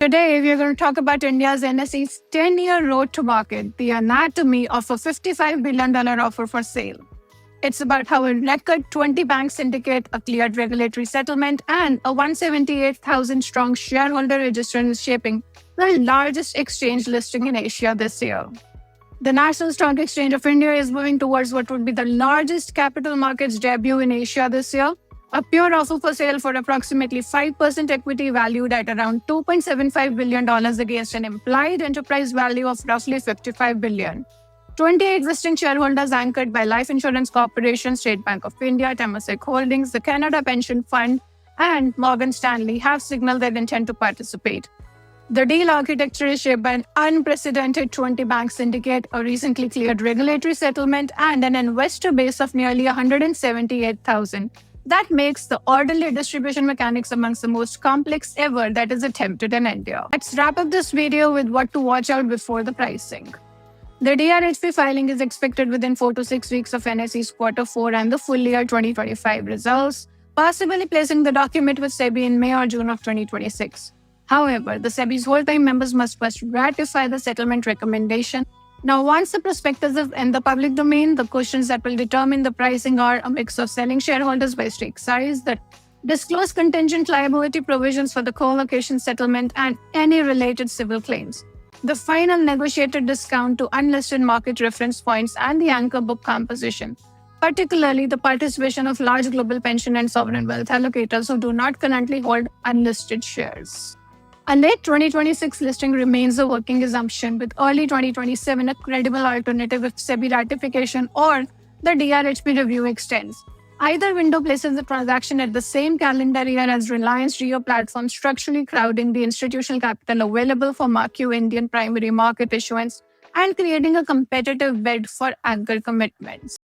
Today, we are going to talk about India's NSE's 10-year road to market, the anatomy of a $55 billion offer for sale. It's about how a record 20 bank syndicate, a cleared regulatory settlement, and a 178,000-strong shareholder register is shaping the largest exchange listing in Asia this year. The National Stock Exchange of India is moving towards what would be the largest capital markets debut in Asia this year, a pure offer for sale for approximately 5% equity valued at around $2.75 billion against an implied enterprise value of roughly $55 billion. 20 existing shareholders anchored by Life Insurance Corporation, State Bank of India, Temasek Holdings, the Canada Pension Fund, and Morgan Stanley have signaled their intent to participate. The deal architecture is shaped by an unprecedented 20-bank syndicate, a recently cleared regulatory settlement, and an investor base of nearly 178,000. That makes the orderly distribution mechanics amongst the most complex ever that is attempted in India. Let's wrap up this video with what to watch out before the pricing. The DRHP filing is expected within 4 to 6 weeks of NSE's Q4 and the full year 2025 results, possibly placing the document with SEBI in May or June of 2026. However, the SEBI's whole-time members must first ratify the settlement recommendation. Now, once the prospectus is in the public domain, the questions that will determine the pricing are a mix of selling shareholders by stake size, the disclosed contingent liability provisions for the co-location settlement, and any related civil claims. The final negotiated discount to unlisted market reference points and the anchor book composition, particularly the participation of large global pension and sovereign wealth allocators who do not currently hold unlisted shares. A late 2026 listing remains a working assumption, with early 2027 a credible alternative if SEBI ratification or the DRHP review extends. Either window places the transaction at the same calendar year as Reliance Jio platform, structurally crowding the institutional capital available for marquee Indian primary market issuance and creating a competitive bid for anchor commitments.